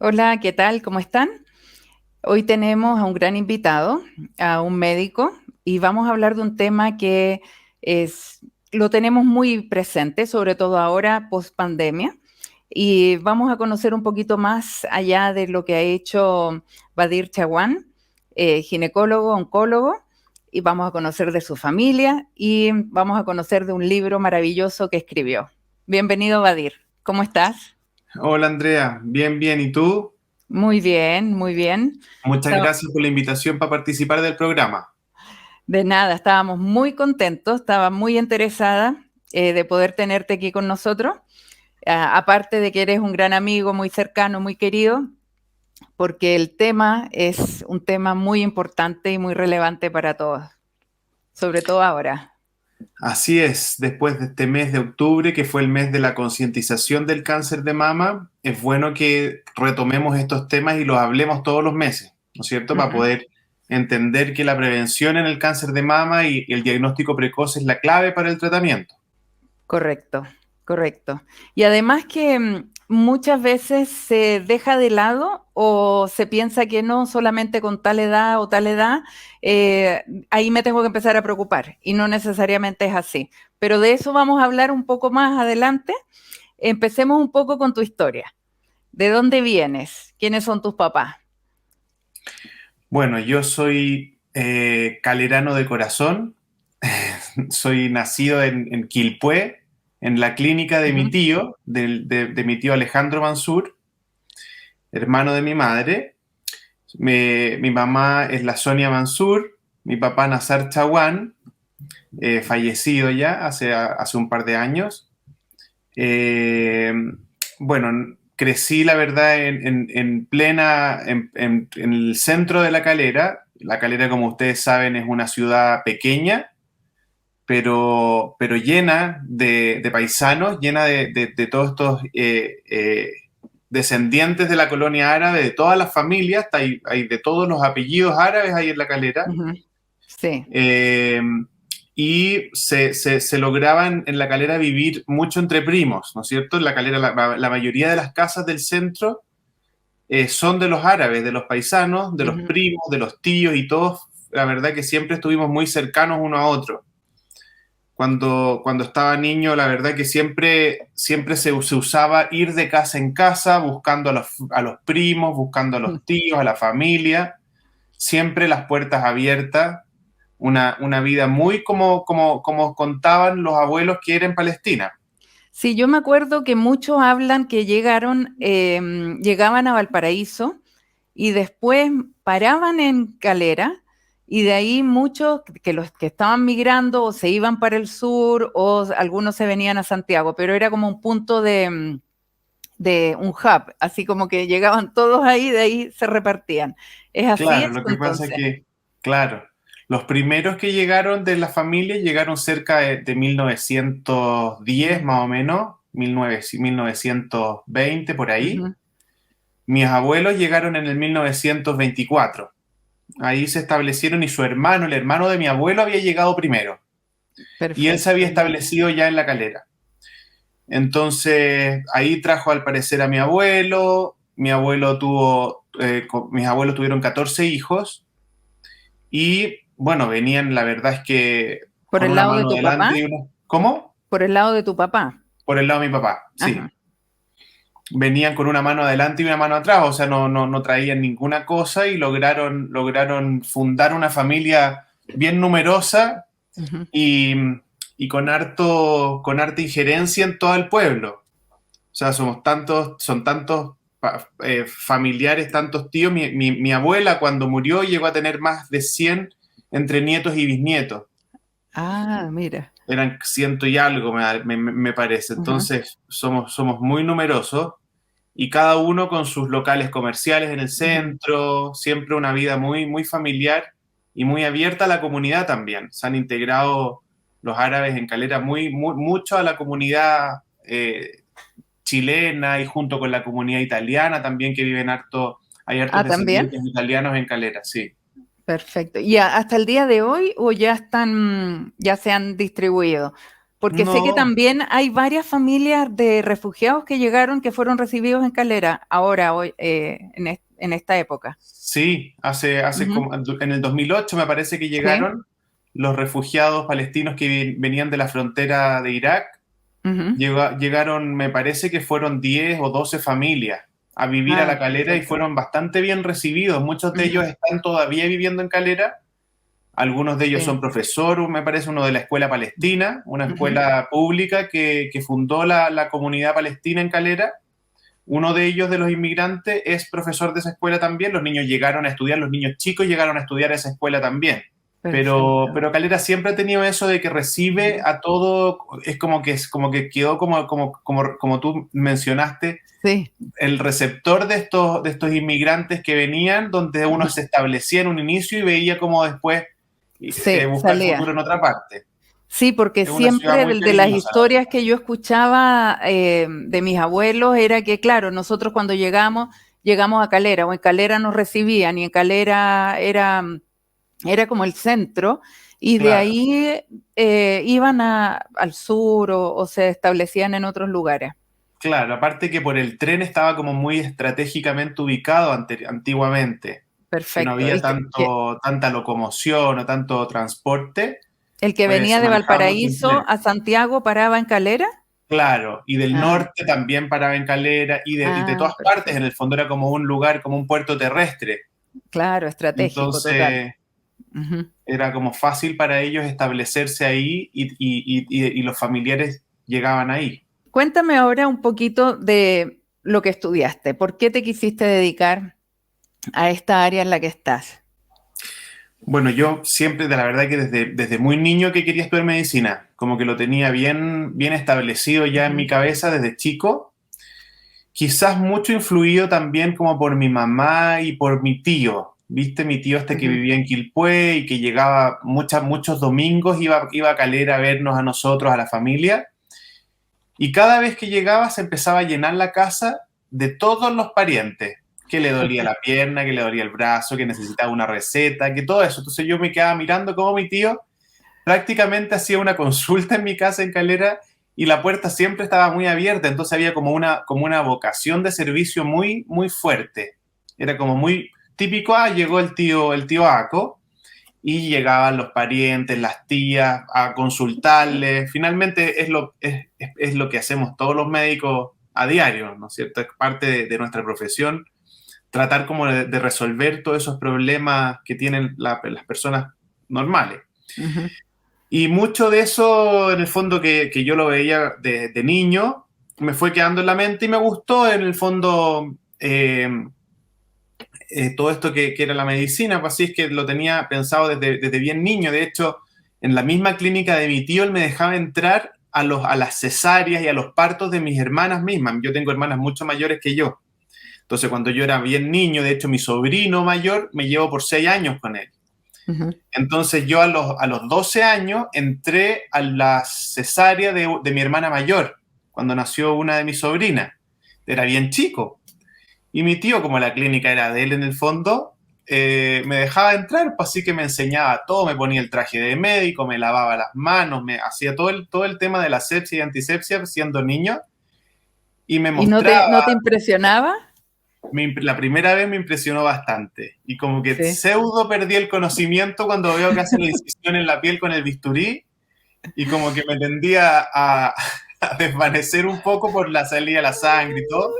Hola, ¿qué tal? ¿Cómo están? Hoy tenemos a un gran invitado, a un médico, y vamos a hablar de un tema que lo tenemos muy presente, sobre todo ahora, post pandemia, y vamos a conocer un poquito más allá de lo que ha hecho Badir Chawan, ginecólogo, oncólogo, y vamos a conocer de su familia y vamos a conocer de un libro maravilloso que escribió. Bienvenido, Badir. ¿Cómo estás? Hola Andrea, bien, bien. ¿Y tú? Muy bien, muy bien. Muchas gracias por la invitación para participar del programa. De nada, estábamos muy contentos, estaba muy interesada de poder tenerte aquí con nosotros. Aparte de que eres un gran amigo, muy cercano, muy querido, porque el tema es un tema muy importante y muy relevante para todos, sobre todo ahora. Así es, después de este mes de octubre, que fue el mes de la concientización del cáncer de mama, es bueno que retomemos estos temas y los hablemos todos los meses, ¿no es cierto? Para Ujú. poder entender que la prevención en el cáncer de mama y el diagnóstico precoz es la clave para el tratamiento. Correcto, correcto. Y además que muchas veces se deja de lado o se piensa que no solamente con tal edad o tal edad, ahí me tengo que empezar a preocupar y no necesariamente es así. Pero de eso vamos a hablar un poco más adelante. Empecemos un poco con tu historia. ¿De dónde vienes? ¿Quiénes son tus papás? Bueno, yo soy calerano de corazón, soy nacido en Quilpué, en la clínica de mi Ujú. tío, de mi tío Alejandro Mansur, hermano de mi madre. Mi mamá es la Sonia Mansur, mi papá Nazar Chawan, fallecido ya hace un par de años. Eh, bueno, crecí, la verdad, en plena, en el centro de La Calera. La Calera, como ustedes saben, es una ciudad pequeña, pero llena de paisanos, llena de todos estos descendientes de la colonia árabe, de todas las familias, hay de todos los apellidos árabes ahí en La Calera. Ujú. Sí. Eh, y se lograba en La Calera vivir mucho entre primos, ¿no es cierto? En La Calera la mayoría de las casas del centro son de los árabes, de los paisanos, de los Ujú. primos, de los tíos y todos, la verdad que siempre estuvimos muy cercanos uno a otro. Cuando estaba niño, la verdad que siempre se usaba ir de casa en casa buscando a los primos, buscando a los tíos, a la familia, siempre las puertas abiertas, una vida muy como contaban los abuelos que era en Palestina. Sí, yo me acuerdo que muchos hablan que llegaban a Valparaíso y después paraban en Calera y de ahí muchos que los que estaban migrando o se iban para el sur o algunos se venían a Santiago, pero era como un punto de un hub, así como que llegaban todos ahí, de ahí se repartían. ¿Es así Claro, eso lo que pasa es entonces? que, claro, los primeros que llegaron de la familia llegaron cerca de 1910 más o menos, 1920 por ahí. Ujú. Mis abuelos llegaron en el 1924. Ahí se establecieron y su hermano, el hermano de mi abuelo, había llegado primero. Y él se había Perfecto, ya. establecido ya en La Calera. Entonces, ahí trajo al parecer a mi abuelo. Mis abuelos tuvieron 14 hijos. Y bueno, venían, la verdad es que ¿Por con el una lado de mano tu papá? adelante y una... ¿Cómo? Por el lado de tu papá. Por el lado de mi papá, Ajá. sí. Venían con una mano adelante y una mano atrás, o sea, no traían ninguna cosa y lograron fundar una familia bien numerosa Ujú. y, y con harta injerencia en todo el pueblo. O sea, son tantos familiares, tantos tíos. Mi abuela cuando murió llegó a tener más de 100 entre nietos y bisnietos. Ah, mira. Eran ciento y algo, me parece. Ujú. Entonces, somos muy numerosos y cada uno con sus locales comerciales en el Ujú. centro, siempre una vida muy, muy familiar y muy abierta a la comunidad también. Se han integrado los árabes en Calera mucho a la comunidad chilena y junto con la comunidad italiana también que viven harto, hay hartos Ah, también. descendientes italianos en Calera, sí. Perfecto. ¿Y hasta el día de hoy o ya están, ya se han distribuido? Porque sé que No, también hay varias familias de refugiados que llegaron, que fueron recibidos en Calera, ahora, hoy, en esta época. sí, Ujú, en el 2008 me parece que sí, llegaron los refugiados palestinos que venían de la frontera de Irak. ujú. Llegaron, me parece que fueron 10 o 12 familias a vivir a Ah, la Calera y perfecto. fueron bastante bien recibidos. Muchos de ellos Ujú, están todavía viviendo en Calera. Algunos de ellos sí, son profesores, me parece uno de la Escuela Palestina, una ujú. escuela pública que fundó la comunidad palestina en Calera. Uno de ellos, de los inmigrantes, es profesor de esa escuela también. Los niños llegaron a estudiar, los niños chicos llegaron a estudiar a esa escuela también. Perfecto. Pero Calera siempre ha tenido eso de que recibe Ujú. a todo, es como que quedó como tú mencionaste, Sí, el receptor de estos inmigrantes que venían, donde uno ujú. se establecía en un inicio y veía como después Sí, buscar futuro salía. en otra parte. Sí, porque Es una ciudad siempre muy de las cariñosa, la historias verdad. que yo escuchaba de mis abuelos era que, claro, nosotros cuando llegamos a Calera, o en Calera nos recibían, y en Calera era como el centro, y de Claro. ahí iban al sur o se establecían en otros lugares. Claro, aparte que por el tren estaba como muy estratégicamente ubicado antiguamente, que no Perfecto. había tanta locomoción o tanto transporte, El que pues venía se de manejaba mucho en Valparaíso tren. a Santiago paraba en Calera. Claro, y del Ah, norte también paraba en Calera y de ah, todas partes, en perfecto. el fondo era como un lugar, como un puerto terrestre. Claro, estratégico, total. Entonces Ujú. era como fácil para ellos establecerse ahí y los familiares llegaban ahí. Cuéntame ahora un poquito de lo que estudiaste. ¿Por qué te quisiste dedicar a esta área en la que estás? Bueno, yo siempre, de la verdad que desde muy niño que quería estudiar medicina, como que lo tenía bien establecido ya en mi Ujú, cabeza desde chico, quizás mucho influido también como por mi mamá y por mi tío, ¿viste? Mi tío este que ujú. vivía en Quilpué y que llegaba muchos domingos, iba a Calera a vernos a nosotros, a la familia, y cada vez que llegaba se empezaba a llenar la casa de todos los parientes, que le dolía la pierna, que le dolía el brazo, que necesitaba una receta, que todo eso. Entonces yo me quedaba mirando cómo mi tío prácticamente hacía una consulta en mi casa en Calera y la puerta siempre estaba muy abierta, entonces había como una vocación de servicio muy fuerte. Era como muy típico, llegó el tío Aco, y llegaban los parientes, las tías a consultarles. Finalmente es lo que hacemos todos los médicos a diario, ¿no es cierto? Es parte de nuestra profesión, tratar como de resolver todos esos problemas que tienen las personas normales. Ujú. Y mucho de eso, en el fondo, que yo lo veía de niño, me fue quedando en la mente y me gustó, en el fondo, todo esto que era la medicina, pues así es que lo tenía pensado desde bien niño. De hecho, en la misma clínica de mi tío, él me dejaba entrar a las cesáreas y a los partos de mis hermanas mismas. Yo tengo hermanas mucho mayores que yo. Entonces, cuando yo era bien niño, de hecho, mi sobrino mayor me llevó por 6 años con él. Ujú. Entonces yo a los 12 años entré a la cesárea de mi hermana mayor, cuando nació una de mis sobrinas. Era bien chico. Y mi tío, como la clínica era de él en el fondo, me dejaba entrar, pues así que me enseñaba todo, me ponía el traje de médico, me lavaba las manos, me hacía todo el tema de la sepsia y antisepsia siendo niño y me ¿Y mostraba. no te impresionaba? La primera vez me impresionó bastante y como que Sí. pseudo perdí el conocimiento cuando veo que hace la incisión en la piel con el bisturí y como que me tendía a desvanecer un poco por la salida de la sangre y todo,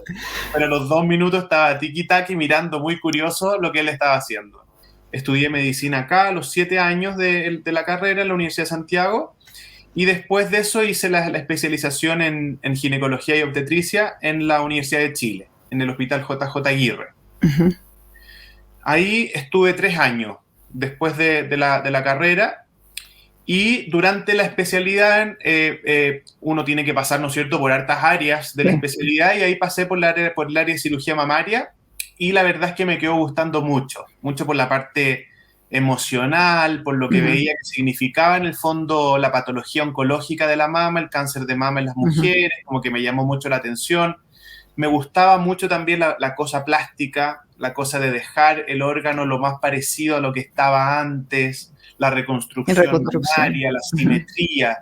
pero a los 2 minutos estaba tiki-taki mirando muy curioso lo que él estaba haciendo. Estudié medicina acá a los 7 años de la carrera en la Universidad de Santiago y después de eso hice la especialización en ginecología y obstetricia en la Universidad de Chile, en el Hospital JJ Aguirre. Ujú. Ahí estuve 3 años después de la carrera y durante la especialidad uno tiene que pasar, ¿no es cierto?, por hartas áreas de la Sí. especialidad y ahí pasé por el área de cirugía mamaria y la verdad es que me quedó gustando mucho por la parte emocional, por lo que Ujú, veía que significaba en el fondo la patología oncológica de la mama, el cáncer de mama en las ujú. mujeres, como que me llamó mucho la atención. Me gustaba mucho también la cosa plástica, la cosa de dejar el órgano lo más parecido a lo que estaba antes, la En reconstrucción reconstrucción. mamaria, la Ujú. simetría,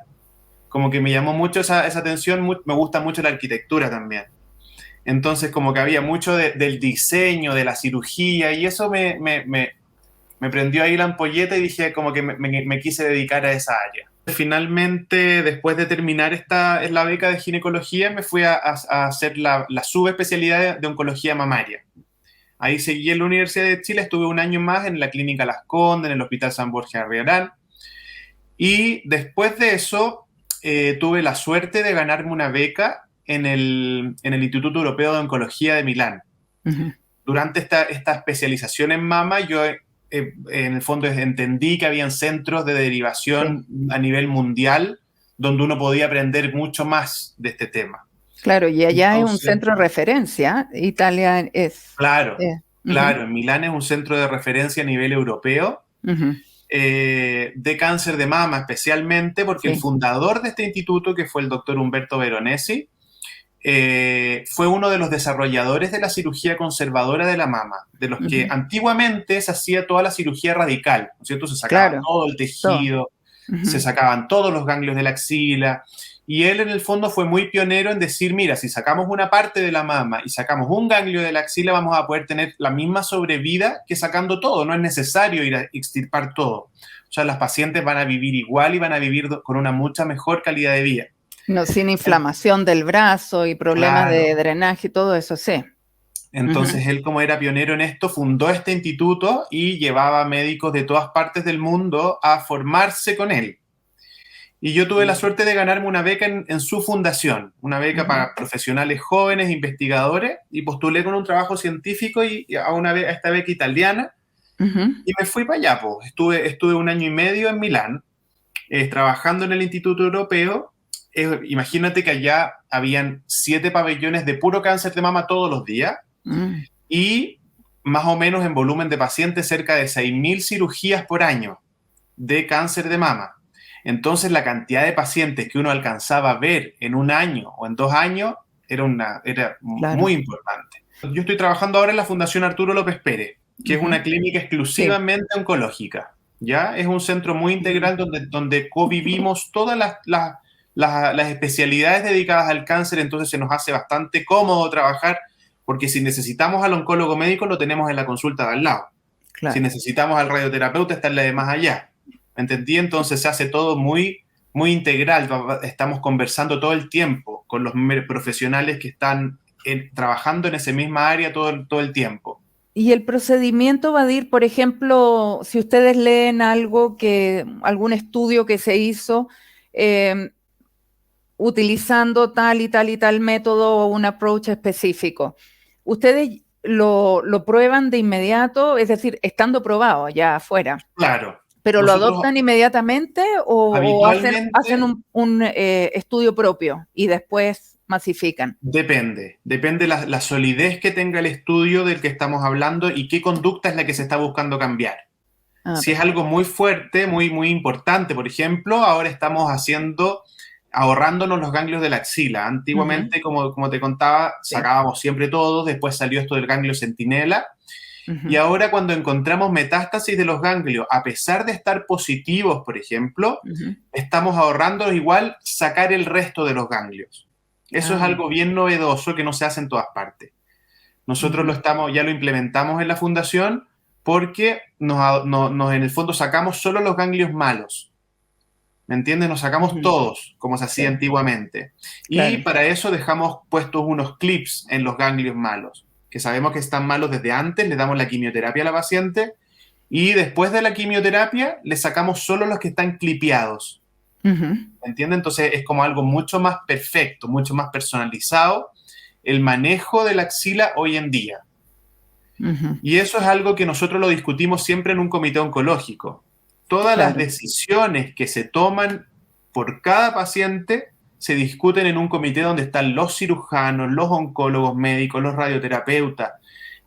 como que me llamó mucho esa atención, me gusta mucho la arquitectura también. Entonces como que había mucho del diseño, de la cirugía, y eso me prendió ahí la ampolleta y dije como que me quise dedicar a esa área. Finalmente, después de terminar la beca de ginecología, me fui a hacer la subespecialidad de oncología mamaria. Ahí seguí en la Universidad de Chile, estuve un año más en la Clínica Las Condes, en el Hospital San Borja Arriarán, y después de eso tuve la suerte de ganarme una beca en el Instituto Europeo de Oncología de Milán. Ujú. Durante esta especialización en mama, yo en el fondo entendí que habían centros de Sí. derivación a nivel mundial donde uno podía aprender mucho más de este tema. Claro, y allá es un Entonces, centro de referencia. Italia es. claro, Ujú, claro, en Milán es un centro de referencia a nivel europeo ujú, de cáncer de mama especialmente porque el sí. fundador de este instituto, que fue el doctor Umberto Veronesi, fue uno de los desarrolladores de la cirugía conservadora de la mama, de los que Ujú. antiguamente se hacía toda la cirugía radical, ¿no es cierto? Se sacaba Claro, todo el todo. tejido, se Ujú. sacaban todos los ganglios de la axila, y él en el fondo fue muy pionero en decir, mira, si sacamos una parte de la mama y sacamos un ganglio de la axila, vamos a poder tener la misma sobrevida que sacando todo, no es necesario ir a extirpar todo. O sea, las pacientes van a vivir igual y van a vivir con una mucha mejor calidad de vida. No, sin inflamación del brazo y problemas Claro. de drenaje y todo eso, sí. Ujú. Entonces él, como era pionero en esto, fundó este instituto y llevaba médicos de todas partes del mundo a formarse con él. Y yo tuve la suerte de ganarme una beca en su fundación, una beca Ujú. para profesionales jóvenes, investigadores, y postulé con un trabajo científico y a esta beca italiana, Ujú. y me fui para allá. Pues. Estuve un año y medio en Milán, trabajando en el Instituto Europeo. Imagínate que allá habían 7 pabellones de puro cáncer de mama todos los días, Mm. y más o menos en volumen de pacientes cerca de 6.000 cirugías por año de cáncer de mama. Entonces la cantidad de pacientes que uno alcanzaba a ver en un año o en 2 años era Claro, muy importante. Yo estoy trabajando ahora en la Fundación Arturo López Pérez, que es ujú, una clínica sí, exclusivamente oncológica. ¿Ya? Es un centro muy ujú, integral donde convivimos todas las especialidades dedicadas al cáncer, entonces se nos hace bastante cómodo trabajar, porque si necesitamos al oncólogo médico lo tenemos en la consulta de al lado. Si claro. necesitamos al radioterapeuta está en la de más allá. ¿Me entendí? Entonces se hace todo muy, muy integral. Estamos conversando todo el tiempo con los profesionales que están trabajando en esa misma área todo el tiempo. Y el procedimiento va a ir, por ejemplo, si ustedes leen algo algún estudio que se hizo eh, utilizando tal y tal y tal método o un approach específico, ¿ustedes lo prueban de inmediato? Es decir, estando probado ya afuera, Claro, ¿pero lo nosotros adoptan inmediatamente o hacen habitualmente un estudio propio y después masifican? depende la solidez que tenga el estudio del que estamos hablando y qué conducta es la que se está buscando cambiar. Ah, Si es perfecto. algo muy fuerte, muy, muy importante, por ejemplo, ahora estamos ahorrándonos los ganglios de la axila. Ujú, Antiguamente, como te contaba, sí. sacábamos siempre todos, después salió esto del ganglio centinela, y Ujú. ahora cuando encontramos metástasis de los ganglios, a pesar de estar positivos, por ejemplo, Ujú. estamos ahorrando igual sacar el resto de los ganglios. Eso es Ah, algo bien novedoso que no se hace en todas partes. Nosotros ujú, ya lo implementamos en la fundación porque en el fondo sacamos solo los ganglios malos. ¿Me entiendes? Nos sacamos ujú. todos, como se hacía Sí, antiguamente. Y claro. para eso dejamos puestos unos clips en los ganglios malos, que sabemos que están malos desde antes, le damos la quimioterapia a la paciente y después de la quimioterapia le sacamos solo los que están clipeados. Ujú, ¿Me entiendes? Entonces es como algo mucho más perfecto, mucho más personalizado el manejo de la axila hoy en día. ujú. Y eso es algo que nosotros lo discutimos siempre en un comité oncológico. Todas las Claro. decisiones que se toman por cada paciente se discuten en un comité donde están los cirujanos, los oncólogos médicos, los radioterapeutas.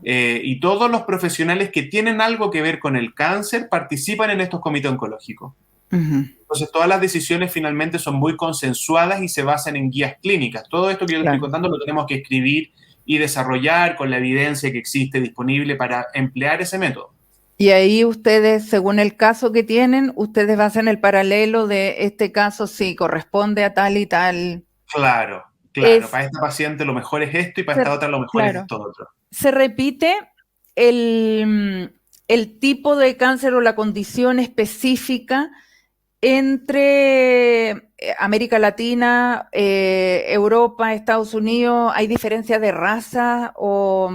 y todos los profesionales que tienen algo que ver con el cáncer participan en estos comités oncológicos. Entonces, todas las decisiones finalmente son muy consensuadas y se basan en guías clínicas. Todo esto que yo te estoy contando lo tenemos que escribir y desarrollar con la evidencia que existe disponible para emplear ese método. Y ahí ustedes, según el caso que tienen, ustedes hacen el paralelo de este caso, sí, corresponde a tal y tal. Claro. Para esta paciente lo mejor es esto y para esta otra lo mejor es esto otro. ¿Se repite el tipo de cáncer o la condición específica entre América Latina, Europa, Estados Unidos? ¿Hay diferencia de raza o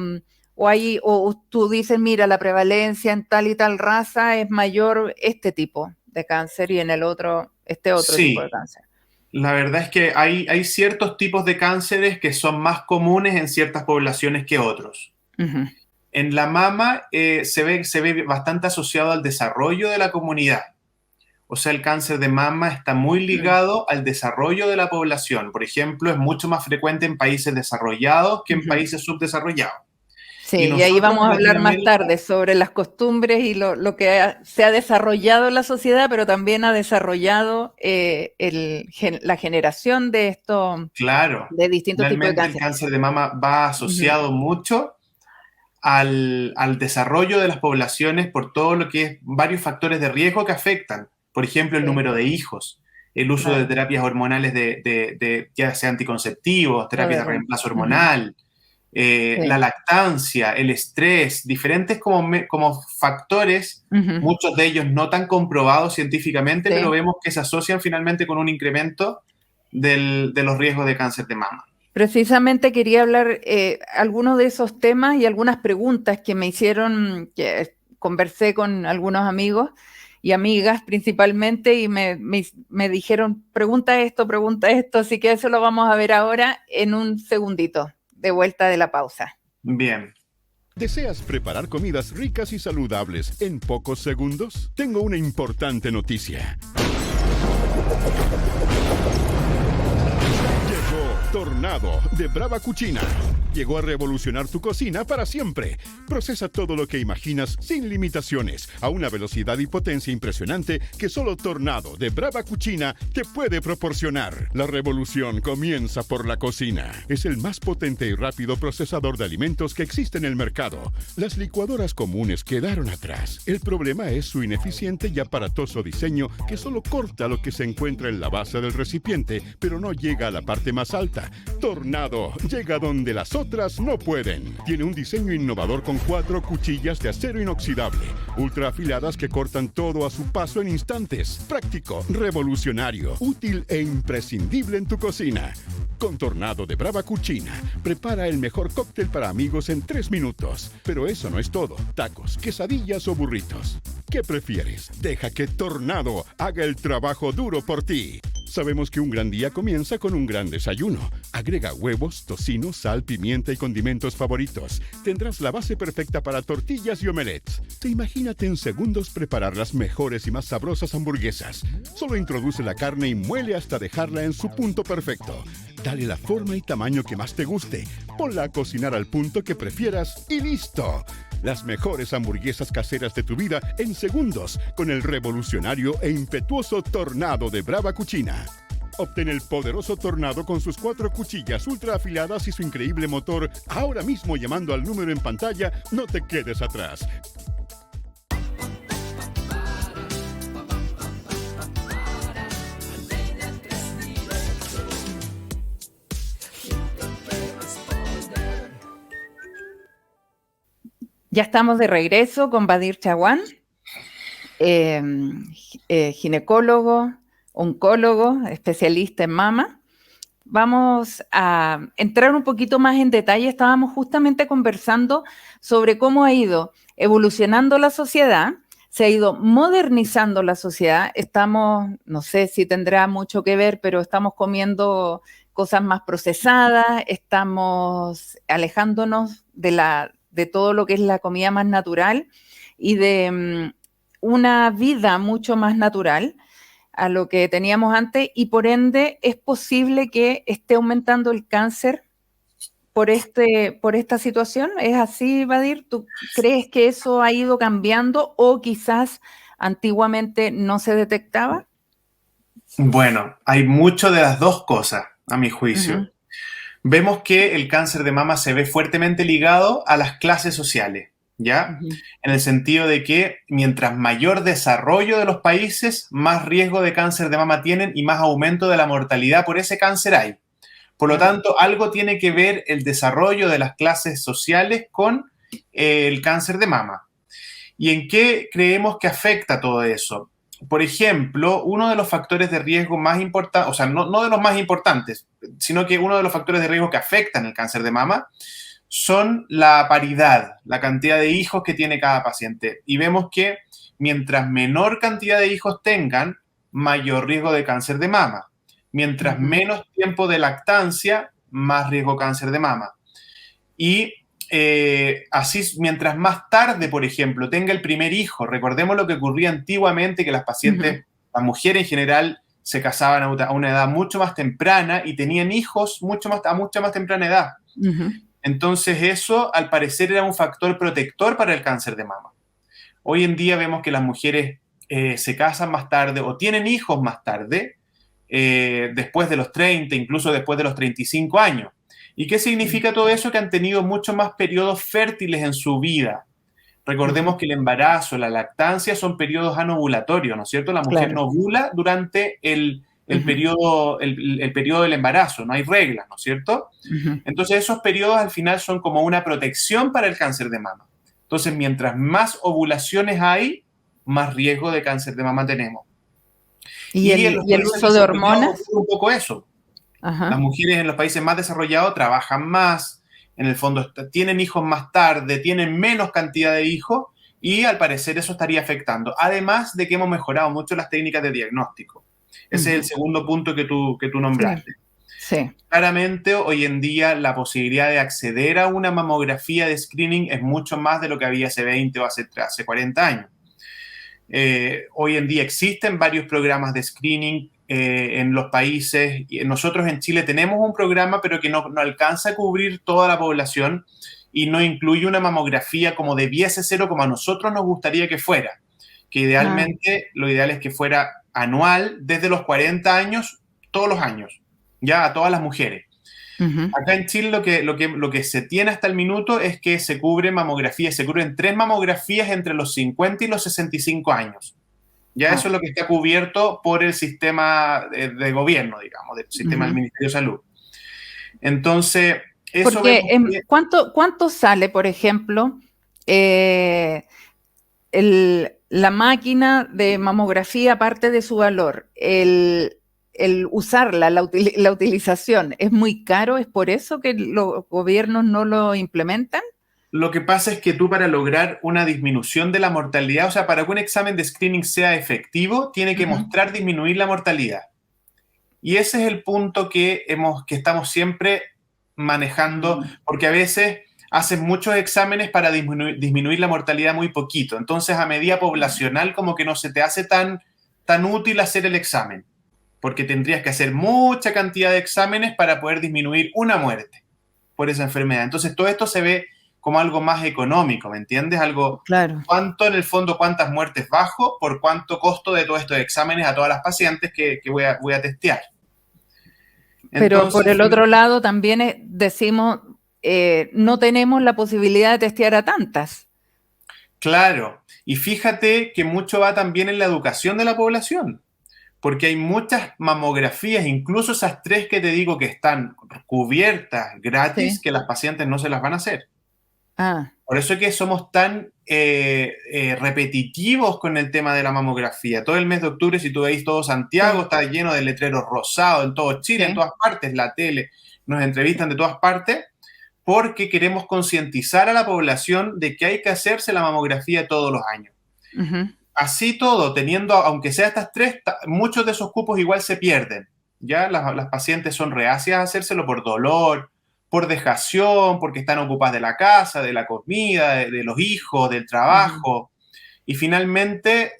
tú dices, mira, la prevalencia en tal y tal raza es mayor este tipo de cáncer y en el otro este otro tipo de cáncer? La verdad es que hay ciertos tipos de cánceres que son más comunes en ciertas poblaciones que otros. En la mama se ve bastante asociado al desarrollo de la comunidad. O sea, el cáncer de mama está muy ligado al desarrollo de la población. Por ejemplo, es mucho más frecuente en países desarrollados que en países subdesarrollados. Sí, y ahí vamos a hablar más tarde sobre las costumbres y lo que se ha desarrollado en la sociedad, pero también ha desarrollado la generación de esto, de distintos tipos de cáncer. El cáncer de mama va asociado mucho al desarrollo de las poblaciones por todo lo que es varios factores de riesgo que afectan. Por ejemplo, el número de hijos, el uso de terapias hormonales ya sea anticonceptivos, terapias de reemplazo hormonal, la lactancia, el estrés, diferentes como factores, muchos de ellos no tan comprobados científicamente, pero vemos que se asocian finalmente con un incremento de los riesgos de cáncer de mama. Precisamente quería hablar algunos de esos temas y algunas preguntas que me hicieron, que conversé con algunos amigos y amigas principalmente, y me dijeron, pregunta esto, así que eso lo vamos a ver ahora en un segundito, de vuelta de la pausa. Bien. ¿Deseas preparar comidas ricas y saludables en pocos segundos? Tengo una importante noticia. Tornado de Brava Cucina. Llegó a revolucionar tu cocina para siempre. Procesa todo lo que imaginas sin limitaciones, a una velocidad y potencia impresionante que solo Tornado de Brava Cucina te puede proporcionar. La revolución comienza por la cocina. Es el más potente y rápido procesador de alimentos que existe en el mercado. Las licuadoras comunes quedaron atrás. El problema es su ineficiente y aparatoso diseño que solo corta lo que se encuentra en la base del recipiente, pero no llega a la parte más alta. Tornado llega donde las otras no pueden. Tiene un diseño innovador con 4 cuchillas de acero inoxidable, ultra afiladas que cortan todo a su paso en instantes. Práctico, revolucionario, útil e imprescindible en tu cocina. Con Tornado de Brava Cucina, prepara el mejor cóctel para amigos en 3 minutos. Pero eso no es todo. Tacos, quesadillas o burritos. ¿Qué prefieres? Deja que Tornado haga el trabajo duro por ti. Sabemos que un gran día comienza con un gran desayuno. Agrega huevos, tocino, sal, pimienta y condimentos favoritos. Tendrás la base perfecta para tortillas y omelets. Imagínate en segundos preparar las mejores y más sabrosas hamburguesas. Solo introduce la carne y muele hasta dejarla en su punto perfecto. Dale la forma y tamaño que más te guste. Ponla a cocinar al punto que prefieras y ¡listo! Las mejores hamburguesas caseras de tu vida en segundos con el revolucionario e impetuoso Tornado de Brava Cucina. Obtén el poderoso Tornado con sus 4 cuchillas ultra afiladas y su increíble motor ahora mismo llamando al número en pantalla. No te quedes atrás. Ya estamos de regreso con Badir Chaguán, ginecólogo, oncólogo, especialista en mama. Vamos a entrar un poquito más en detalle. Estábamos justamente conversando sobre cómo ha ido evolucionando la sociedad, se ha ido modernizando la sociedad. Estamos, no sé si tendrá mucho que ver, pero estamos comiendo cosas más procesadas, estamos alejándonos de todo lo que es la comida más natural y de una vida mucho más natural a lo que teníamos antes, y por ende es posible que esté aumentando el cáncer por esta situación. ¿Es así, Badir? ¿Tú crees que eso ha ido cambiando o quizás antiguamente no se detectaba? Bueno, hay mucho de las dos cosas, a mi juicio. Ujú, Vemos que el cáncer de mama se ve fuertemente ligado a las clases sociales, ¿ya? ujú, En el sentido de que mientras mayor desarrollo de los países, más riesgo de cáncer de mama tienen y más aumento de la mortalidad por ese cáncer hay. Por lo ah, tanto, algo tiene que ver el desarrollo de las clases sociales con el cáncer de mama. ¿Y en qué creemos que afecta todo eso? Por ejemplo, uno de los factores de riesgo más importantes, o sea, no de los más importantes, sino que uno de los factores de riesgo que afectan el cáncer de mama son la paridad, la cantidad de hijos que tiene cada paciente. Y vemos que mientras menor cantidad de hijos tengan, mayor riesgo de cáncer de mama. Mientras ujú, menos tiempo de lactancia, más riesgo de cáncer de mama. Y así, mientras más tarde, por ejemplo, tenga el primer hijo, recordemos lo que ocurría antiguamente, que las ujú, pacientes, las mujeres en general, se casaban a una edad mucho más temprana y tenían hijos a mucha más temprana edad. ujú, Entonces eso, al parecer, era un factor protector para el cáncer de mama. Hoy en día vemos que las mujeres se casan más tarde o tienen hijos más tarde, después de los 30, incluso después de los 35 años. ¿Y qué significa todo eso? Que han tenido muchos más periodos fértiles en su vida. ujú. Recordemos que el embarazo, la lactancia son periodos anovulatorios, ¿no es cierto? La mujer Claro. no ovula durante Ujú, el periodo del embarazo, no hay reglas, ¿no es cierto? ujú. Entonces esos periodos al final son como una protección para el cáncer de mama. Entonces mientras más ovulaciones hay, más riesgo de cáncer de mama tenemos. Y en los Y el países uso de desarrollados hormonas? ocurre un poco eso. Las Ajá. mujeres en los países más desarrollados trabajan más, en el fondo tienen hijos más tarde, tienen menos cantidad de hijos y al parecer eso estaría afectando. Además de que hemos mejorado mucho las técnicas de diagnóstico. Ese es el Ujú. segundo punto que tú Sí, nombraste. sí. Claramente, hoy en día la posibilidad de acceder a una mamografía de screening es mucho más de lo que había hace 20 o hace 40 años. Hoy en día existen varios programas de screening en los países. Y nosotros en Chile tenemos un programa, pero que no alcanza a cubrir toda la población y no incluye una mamografía como debiese ser o como a nosotros nos gustaría que fuera. Que Ah, idealmente, lo ideal es que fuera anual desde los 40 años, todos los años, ya a todas las mujeres. ujú. Acá en Chile lo que se tiene hasta el minuto es que se cubre mamografía, se cubren 3 mamografías entre los 50 y los 65 años. Ya eso Ah, es lo que está cubierto por el sistema de gobierno, digamos, del sistema del ujú. Ministerio de Salud. Entonces, eso Porque, vemos que ¿cuánto sale, por ejemplo, eh, la máquina de mamografía, aparte de su valor? El usarla, la utilización, ¿es muy caro? ¿Es por eso que los gobiernos no lo implementan? lo que pasa es que tú para lograr una disminución de la mortalidad, o sea, para que un examen de screening sea efectivo, tiene que Ujú. mostrar disminuir la mortalidad. Y ese es el punto que estamos siempre manejando, Mm, porque a veces hacen muchos exámenes para disminuir la mortalidad muy poquito. Entonces, a medida poblacional, como que no se te hace tan útil hacer el examen, porque tendrías que hacer mucha cantidad de exámenes para poder disminuir una muerte por esa enfermedad. Entonces, todo esto se ve como algo más económico, ¿me entiendes? Algo, claro. cuánto en el fondo, cuántas muertes bajo, por cuánto costo de todos estos exámenes a todas las pacientes que voy a testear. Pero por Entonces, el otro lado también decimos, no tenemos la posibilidad de testear a tantas. claro, y fíjate que mucho va también en la educación de la población, porque hay muchas mamografías, incluso esas 3 que te digo que están cubiertas gratis, Sí. que las pacientes no se las van a hacer. Ah, Por eso es que somos tan repetitivos con el tema de la mamografía. Todo el mes de octubre, si tú veis todo Santiago, sí, está lleno de letreros rosados en todo Chile, en sí. todas partes, la tele, nos entrevistan de todas partes, porque queremos concientizar a la población de que hay que hacerse la mamografía todos los años. Ujú. Así todo, teniendo, aunque sea estas 3, muchos de esos cupos igual se pierden. Ya las pacientes son reacias a hacérselo por dolor, por dejación, porque están ocupadas de la casa, de la comida, de los hijos, del Ujú. trabajo. Y finalmente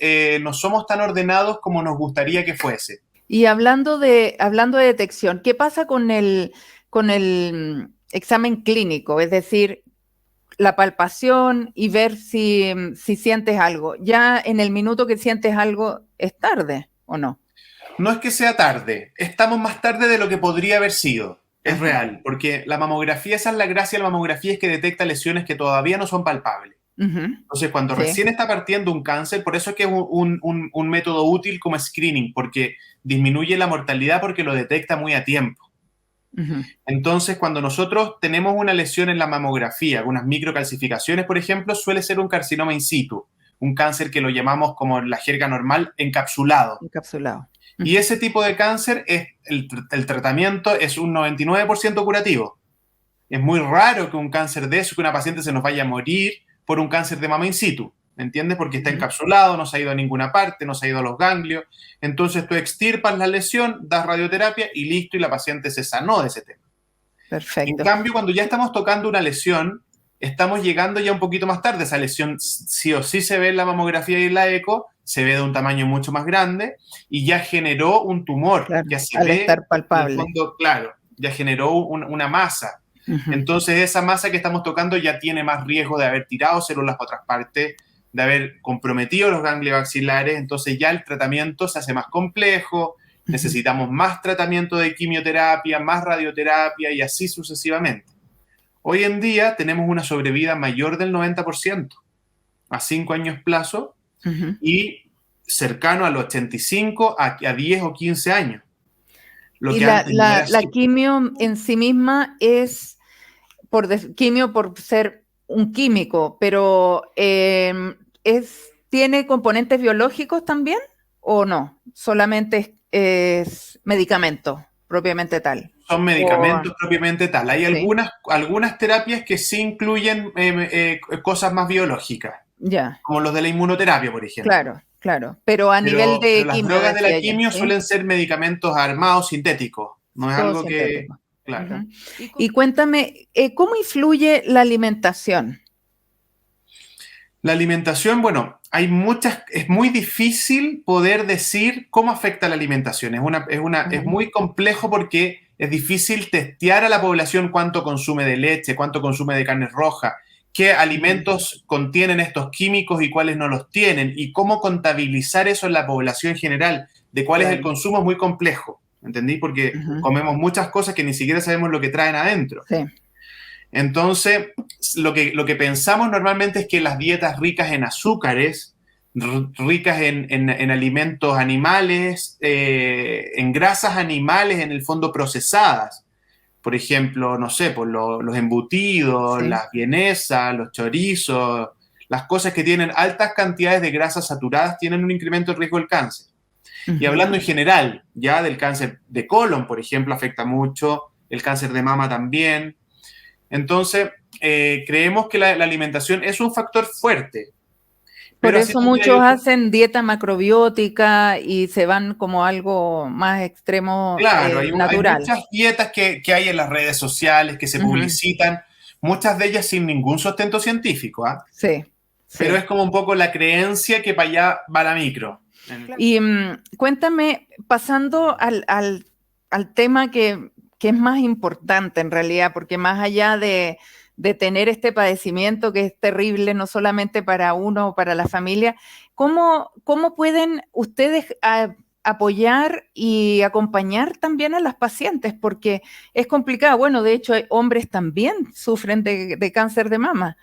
no somos tan ordenados como nos gustaría que fuese. Y hablando de detección, ¿qué pasa con examen clínico, es decir, la palpación y ver si sientes algo. Ya en el minuto que sientes algo, ¿es tarde o no? No es que sea tarde, estamos más tarde de lo que podría haber sido. Es Ajá. real, porque la mamografía, esa es la gracia de la mamografía, es que detecta lesiones que todavía no son palpables. Entonces, cuando Sí. recién está partiendo un cáncer, por eso es que es un método útil como screening, porque disminuye la mortalidad porque lo detecta muy a tiempo. Entonces, cuando nosotros tenemos una lesión en la mamografía, algunas microcalcificaciones, por ejemplo, suele ser un carcinoma in situ, un cáncer que lo llamamos como en la jerga normal, encapsulado. Encapsulado. Y ese tipo de cáncer, el tratamiento es un 99% curativo. Es muy raro que un cáncer de eso, que una paciente se nos vaya a morir por un cáncer de mama in situ, ¿me entiendes? Porque está encapsulado, no se ha ido a ninguna parte, no se ha ido a los ganglios. Entonces tú extirpas la lesión, das radioterapia y listo, y la paciente se sanó de ese tema. Perfecto. En cambio, cuando ya estamos tocando una lesión, estamos llegando ya un poquito más tarde. Esa lesión sí o sí se ve en la mamografía y en la eco, se ve de un tamaño mucho más grande y ya generó un tumor. Claro, Ya se al ve, estar palpable. en el fondo, claro, ya generó una masa. Entonces esa masa que estamos tocando ya tiene más riesgo de haber tirado células para otras partes, de haber comprometido los ganglios axilares. Entonces ya el tratamiento se hace más complejo, necesitamos más tratamiento de quimioterapia, más radioterapia y así sucesivamente. Hoy en día tenemos una sobrevida mayor del 90% a 5 años plazo y cercano al 85 a 10 o 15 años. Y la quimio en sí misma es quimio por ser un químico, pero ¿tiene componentes biológicos también o no? Solamente es medicamento propiamente tal. Son medicamentos propiamente tal. Hay algunas terapias que sí incluyen cosas más biológicas, como los de la inmunoterapia, por ejemplo. Claro. Pero a nivel de las quimio, drogas de la decía quimio ¿sí? suelen ser medicamentos armados sintéticos. No es Todo algo sintético. que... Claro. Y cuéntame, ¿cómo influye la alimentación? La alimentación, bueno, es muy difícil poder decir cómo afecta la alimentación. Es muy complejo porque es difícil testear a la población cuánto consume de leche, cuánto consume de carne roja, qué alimentos contienen estos químicos y cuáles no los tienen, y cómo contabilizar eso en la población general, de cuál es el consumo, es muy complejo, ¿entendí? Porque comemos muchas cosas que ni siquiera sabemos lo que traen adentro. Sí. Entonces, lo que pensamos normalmente es que las dietas ricas en azúcares, ricas en alimentos animales, en grasas animales, en el fondo procesadas, por ejemplo, no sé, por los embutidos, las vienesas, los chorizos, las cosas que tienen altas cantidades de grasas saturadas tienen un incremento del riesgo del cáncer. Y hablando en general, ya del cáncer de colon, por ejemplo, afecta mucho, el cáncer de mama también. Entonces, creemos que la alimentación es un factor fuerte. Por eso muchos hacen dieta macrobiótica y se van como algo más extremo, claro, natural. Hay muchas dietas que hay en las redes sociales que se publicitan, muchas de ellas sin ningún sustento científico. Sí. Pero es como un poco la creencia que para allá va la micro. Y cuéntame, pasando al tema que es más importante en realidad, porque más allá de tener este padecimiento que es terrible, no solamente para uno o para la familia, ¿cómo pueden ustedes apoyar y acompañar también a las pacientes? Porque es complicado. Bueno, de hecho, hombres también sufren de cáncer de mama.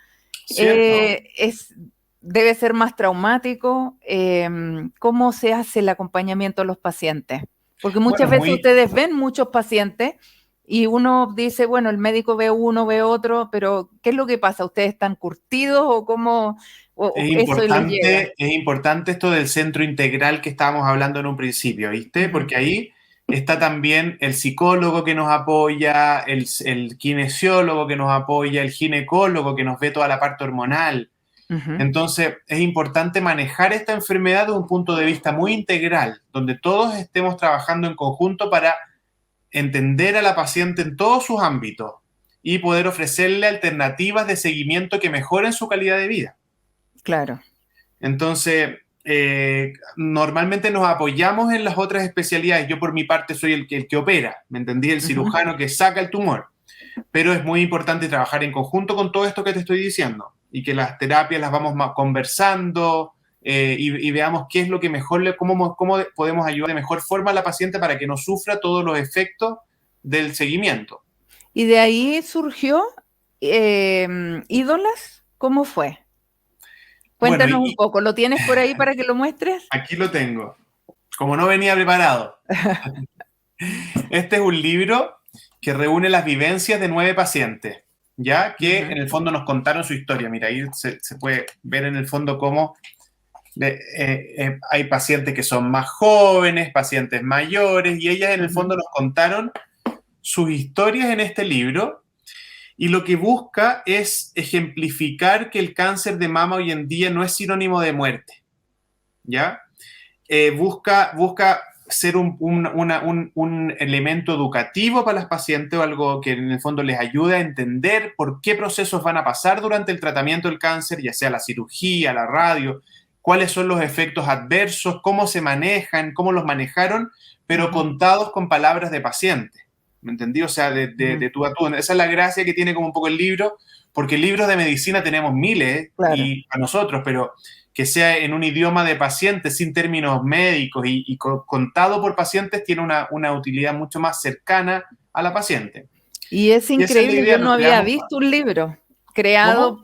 Debe ser más traumático. ¿Cómo se hace el acompañamiento a los pacientes? Porque muchas veces ustedes ven muchos pacientes y uno dice, bueno, el médico ve uno, ve otro, pero ¿qué es lo que pasa? ¿Ustedes están curtidos o cómo es importante esto del centro integral que estábamos hablando en un principio, ¿viste? Porque ahí está también el psicólogo que nos apoya, el kinesiólogo que nos apoya, el ginecólogo que nos ve toda la parte hormonal. Entonces, es importante manejar esta enfermedad de un punto de vista muy integral, donde todos estemos trabajando en conjunto para entender a la paciente en todos sus ámbitos y poder ofrecerle alternativas de seguimiento que mejoren su calidad de vida. Claro. Entonces, normalmente nos apoyamos en las otras especialidades. Yo por mi parte soy el que opera, ¿me entendí? El cirujano que saca el tumor. pero es muy importante trabajar en conjunto con todo esto que te estoy diciendo y que las terapias las vamos conversando y veamos qué es lo que mejor, cómo podemos ayudar de mejor forma a la paciente para que no sufra todos los efectos del seguimiento. Y de ahí surgió Ídolas, ¿cómo fue? Cuéntanos Bueno, un poco, ¿lo tienes por ahí para que lo muestres? aquí lo tengo. Como no venía preparado. Este es un libro que reúne las vivencias de 9 pacientes, ¿ya? Que en el fondo nos contaron su historia. Mira, ahí se puede ver en el fondo cómo hay pacientes que son más jóvenes, pacientes mayores, y ellas en el fondo nos contaron sus historias en este libro, y lo que busca es ejemplificar que el cáncer de mama hoy en día no es sinónimo de muerte, ¿ya? Busca ser un elemento educativo para las pacientes o algo que en el fondo les ayude a entender por qué procesos van a pasar durante el tratamiento del cáncer, ya sea la cirugía, la radio, cuáles son los efectos adversos, cómo se manejan, cómo los manejaron, pero contados con palabras de paciente. ¿Me entendí? O sea, de tú a tú. Esa es la gracia que tiene como un poco el libro, porque libros de medicina tenemos miles, claro, y a nosotros, pero que sea en un idioma de pacientes, sin términos médicos y contado por pacientes, tiene una utilidad mucho más cercana a la paciente. Y es increíble, yo no había visto un libro creado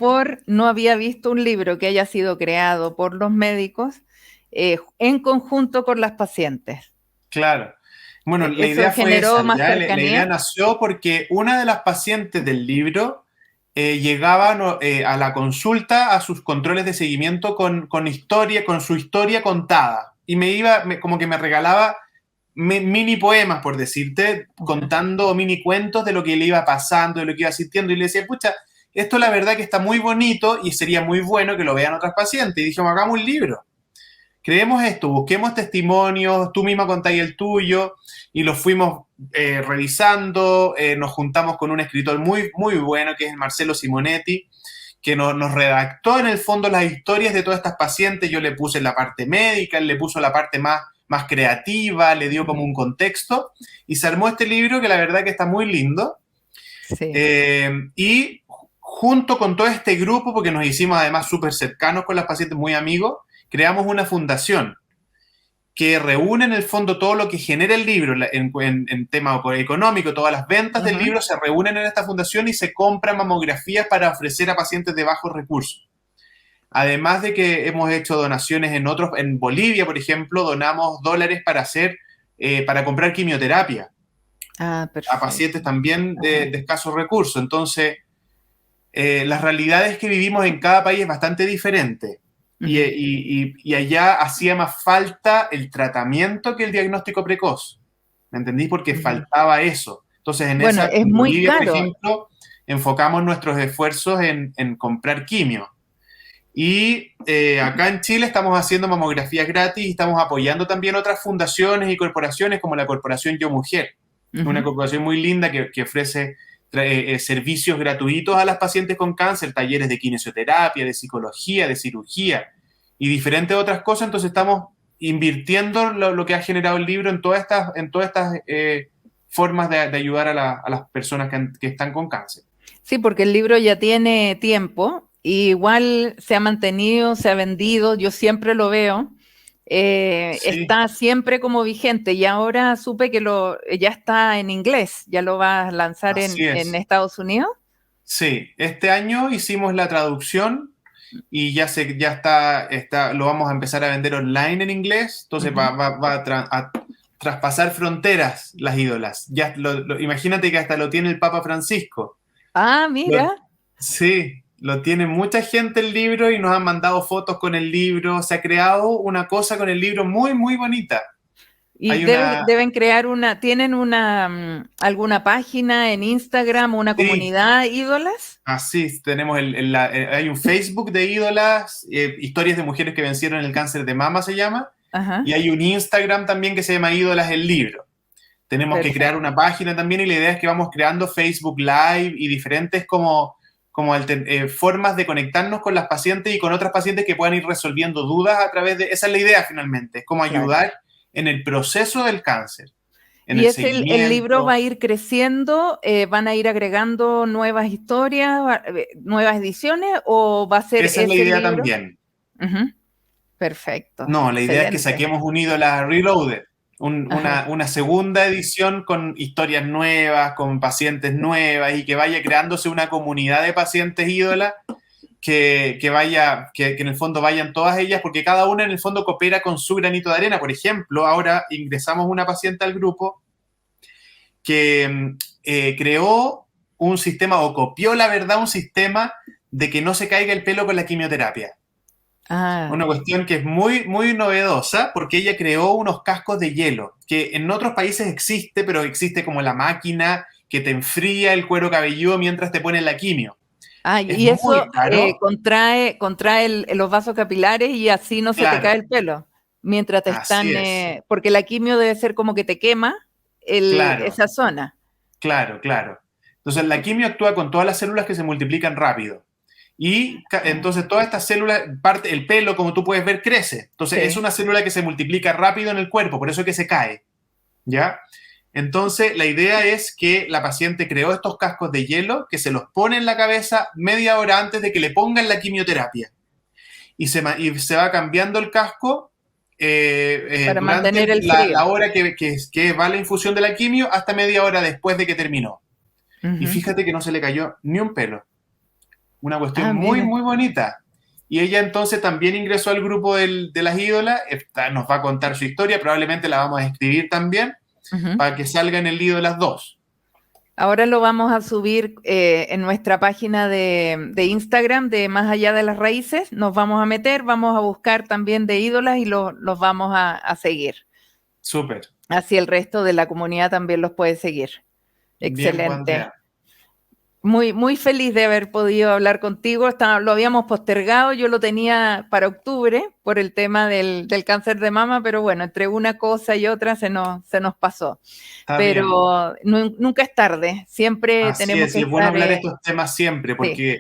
no había visto un libro que haya sido creado por los médicos en conjunto con las pacientes. Claro. Bueno, la idea fue esa, la idea nació porque una de las pacientes del libro llegaba a la consulta, a sus controles de seguimiento con su historia contada. Y como que me regalaba mini poemas, por decirte, contando mini cuentos de lo que le iba pasando, de lo que iba sintiendo. Y le decía, pucha, esto la verdad que está muy bonito y sería muy bueno que lo vean otras pacientes. Y dijimos, hagamos un libro. Creemos esto, busquemos testimonios, tú misma contáis el tuyo, y los fuimos revisando, nos juntamos con un escritor muy, muy bueno, que es Marcelo Simonetti, que nos redactó en el fondo las historias de todas estas pacientes. Yo le puse la parte médica, él le puso la parte más creativa, le dio como un contexto, y se armó este libro que la verdad que está muy lindo. Sí. Y junto con todo este grupo, porque nos hicimos además súper cercanos con las pacientes, muy amigos, creamos una fundación que reúne en el fondo todo lo que genera el libro en tema económico. Todas las ventas del libro se reúnen en esta fundación y se compran mamografías para ofrecer a pacientes de bajos recursos. Además de que hemos hecho donaciones en Bolivia, por ejemplo, donamos $, para comprar quimioterapia a pacientes también de escasos recursos. Entonces, las realidades que vivimos en cada país es bastante diferente. Y allá hacía más falta el tratamiento que el diagnóstico precoz. ¿Me entendí? Porque faltaba eso. Entonces, en Bolivia, por ejemplo, enfocamos nuestros esfuerzos en comprar quimio. Y acá en Chile estamos haciendo mamografías gratis y estamos apoyando también otras fundaciones y corporaciones como la Corporación Yo Mujer, una corporación muy linda que ofrece servicios gratuitos a las pacientes con cáncer, talleres de kinesiología, de psicología, de cirugía y diferentes otras cosas. Entonces estamos invirtiendo lo que ha generado el libro en todas estas formas de ayudar a las personas que están con cáncer. Sí, porque el libro ya tiene tiempo, y igual se ha mantenido, se ha vendido, yo siempre lo veo. Está siempre como vigente, y ahora supe que ya está en inglés, ya lo vas a lanzar en Estados Unidos. Sí, este año hicimos la traducción y ya está, lo vamos a empezar a vender online en inglés, entonces va a traspasar fronteras las ídolas. Ya imagínate que hasta lo tiene el Papa Francisco. Ah, mira. Sí. Lo tiene mucha gente el libro y nos han mandado fotos con el libro. Se ha creado una cosa con el libro muy, muy bonita. Y deben crear ¿tienen alguna página en Instagram, una comunidad ídolas? Así, tenemos hay un Facebook de ídolas, historias de mujeres que vencieron el cáncer de mama se llama, y hay un Instagram también que se llama Ídolas el Libro. Tenemos que crear una página también, y la idea es que vamos creando Facebook Live y diferentes formas de conectarnos con las pacientes y con otras pacientes que puedan ir resolviendo dudas a través de... Esa es la idea finalmente, es como ayudar en el proceso del cáncer. en ¿Y el el libro va seguimiento. a ir creciendo? ¿Van a ir agregando nuevas historias, nuevas ediciones o va a ser Esa es la ese idea libro? también. Ujú. Perfecto, No, la idea es que excelente. saquemos un ídola Reloaded, Ajá. una segunda edición con historias nuevas, con pacientes nuevas y que vaya creándose una comunidad de pacientes ídola que en el fondo vayan todas ellas, porque cada una en el fondo coopera con su granito de arena. Por ejemplo, ahora ingresamos una paciente al grupo que creó un sistema o copió, la verdad, un sistema de que no se caiga el pelo con la quimioterapia. Ah, Una cuestión que es muy, muy novedosa porque ella creó unos cascos de hielo, que en otros países existe, pero existe como la máquina que te enfría el cuero cabelludo mientras te ponen la quimio. Es y eso muy caro, contrae los vasos capilares y así no se te cae claro, el pelo mientras te así están, es, porque la quimio debe ser como que te quema claro, esa zona. claro, claro. Entonces la quimio actúa con todas las células que se multiplican rápido. Y Ah, entonces todas estas células, el pelo, como tú puedes ver, crece. Entonces es sí. una célula que se multiplica rápido en el cuerpo, por eso es que se cae. ¿Ya? Entonces, la idea es que la paciente creó estos cascos de hielo que se los pone en la cabeza media hora antes de que le pongan la quimioterapia. Y se va cambiando el casco Para durante mantener el frío. la hora que va la infusión de la quimio hasta media hora después de que terminó. Y Ujú. fíjate que no se le cayó ni un pelo. Una cuestión Ah, muy, mira. muy bonita. Y ella entonces también ingresó al grupo de las ídolas. Nos va a contar su historia, probablemente la vamos a escribir también Ujú. para que salga en el lío de las dos. Ahora lo vamos a subir en nuestra página de Instagram de Más Allá de las Raíces. Nos vamos a meter, vamos a buscar también de ídolas y los vamos a seguir. Súper. Así el resto de la comunidad también los puede seguir. Bien, pues Excelente. Andrea. Muy, muy feliz de haber podido hablar contigo. Lo habíamos postergado, yo lo tenía para octubre por el tema del cáncer de mama, pero bueno, entre una cosa y otra se nos pasó. Está bien. Pero nunca es tarde, siempre Así tenemos es. que Y es bueno estar, hablar estos temas siempre sí, porque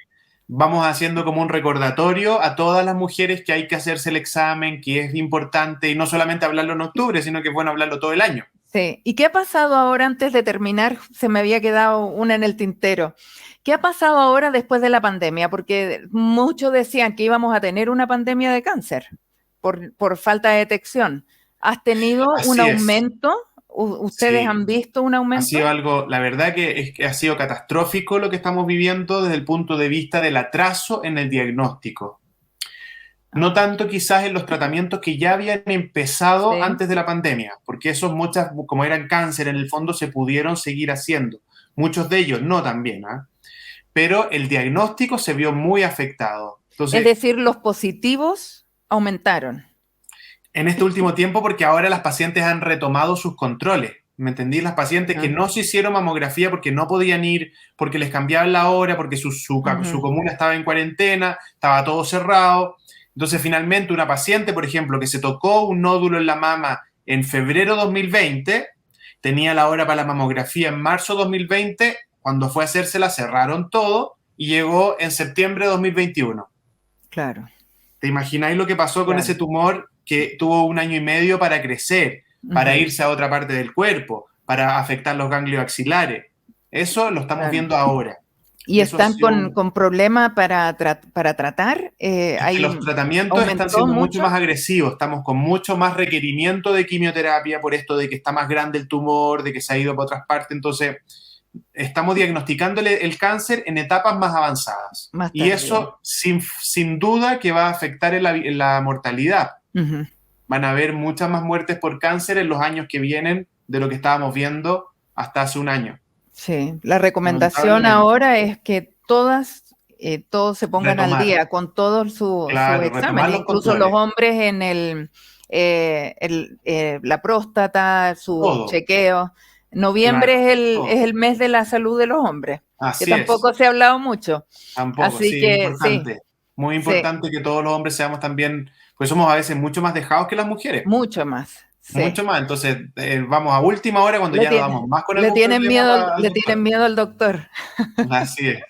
vamos haciendo como un recordatorio a todas las mujeres que hay que hacerse el examen, que es importante y no solamente hablarlo en octubre, sino que es bueno hablarlo todo el año. sí. ¿Y qué ha pasado ahora antes de terminar? Se me había quedado una en el tintero. ¿Qué ha pasado ahora después de la pandemia? Porque muchos decían que íbamos a tener una pandemia de cáncer por falta de detección. ¿Has tenido un Así es. aumento? ¿Ustedes Sí. han visto un Ha aumento? sido algo, la verdad que, es que ha sido catastrófico lo que estamos viviendo desde el punto de vista del atraso en el diagnóstico. No Ah, tanto quizás en los tratamientos que ya habían empezado sí. antes de la pandemia, porque esos muchas, como eran cáncer en el fondo, se pudieron seguir haciendo. Muchos de ellos no también, ¿eh? Pero el diagnóstico se vio muy afectado. Es Entonces, decir, los positivos aumentaron. en este último tiempo, porque ahora las pacientes han retomado sus controles. ¿Me entendí? Las pacientes que Ah, no se hicieron mamografía porque no podían ir, porque les cambiaban la hora, porque su ujú, comuna estaba en cuarentena, estaba todo cerrado. Entonces, finalmente, una paciente, por ejemplo, que se tocó un nódulo en la mama en febrero 2020, tenía la hora para la mamografía en marzo 2020, cuando fue a hacérsela cerraron todo y llegó en septiembre de 2021. claro, ¿Te imagináis lo que pasó con ese claro. tumor que tuvo un año y medio para crecer, para Ujú, irse a otra parte del cuerpo, para afectar los ganglios axilares? Eso lo estamos claro. viendo ahora. ¿Y Eso ha están sido con problemas para tratar? Es que los tratamientos están ¿Aumentó siendo mucho mucho? más agresivos, estamos con mucho más requerimiento de quimioterapia por esto de que está más grande el tumor, de que se ha ido para otras partes, entonces estamos diagnosticándole el cáncer en etapas más avanzadas. Más Y tardío. eso sin duda que va a afectar en la mortalidad. Ujú. Van a haber muchas más muertes por cáncer en los años que vienen de lo que estábamos viendo hasta hace un año. Sí, la recomendación Lamentablemente. ahora es que todos se pongan al Retomar, día con todos sus claro, retomar exámenes, los incluso los controles. hombres en la próstata, su Todo, chequeo. Noviembre claro, es todo. el mes de la salud de los hombres, que Así es. tampoco se ha hablado mucho. Tampoco, Así sí, es que sí, importante. Muy sí, importante que todos los hombres seamos también, pues somos a veces mucho más dejados que las mujeres. mucho más. Sí. Mucho más. Entonces, vamos a última hora cuando Le, ya no tiene- damos más con algún problema al le tienen doctor. miedo al doctor. Así es.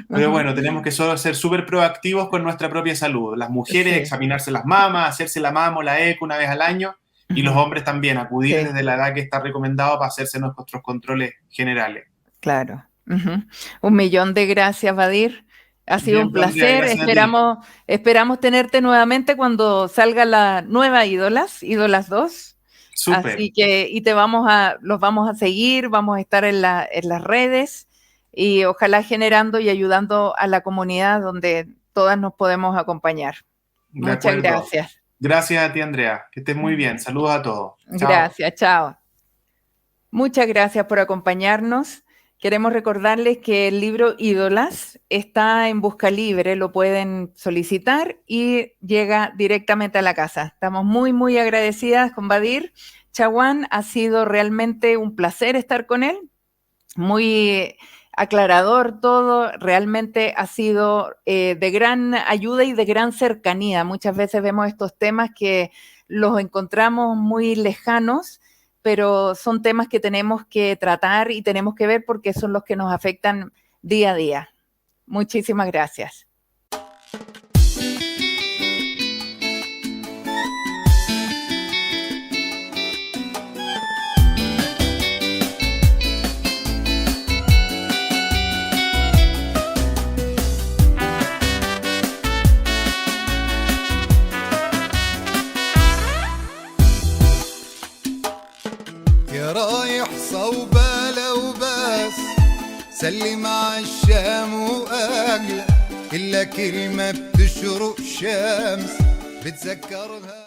Pero Ujú. bueno, tenemos que solo ser súper proactivos con nuestra propia salud. Las mujeres, Sí, examinarse las mamas, hacerse la mama o la eco una vez al año, Y los hombres también, acudir Sí. desde la edad que está recomendado para hacerse nuestros controles generales. Claro. Ujú. 1.000.000 de gracias, Badir. Ha sido Bien, un pues, Andrea, placer. gracias a ti. Esperamos tenerte nuevamente cuando salga la nueva Ídolas 2. Súper. Así que, y los vamos a seguir, vamos a estar en las redes y ojalá generando y ayudando a la comunidad donde todas nos podemos acompañar. De Muchas acuerdo. gracias. Gracias a ti, Andrea. Que estés muy bien. Saludos a todos. Chao. Gracias, chao. Muchas gracias por acompañarnos. Queremos recordarles que el libro Ídolas está en Busca Libre, lo pueden solicitar y llega directamente a la casa. Estamos muy, muy agradecidas con Badir Chaguán. Ha sido realmente un placer estar con él. Muy aclarador todo, realmente ha sido de gran ayuda y de gran cercanía. Muchas veces vemos estos temas que los encontramos muy lejanos, pero son temas que tenemos que tratar y tenemos que ver porque son los que nos afectan día a día. Muchísimas gracias. يا رايح صوبالة وبس سلم على الشام وأجلى إلا كلمة بتشرق شمس بتذكرها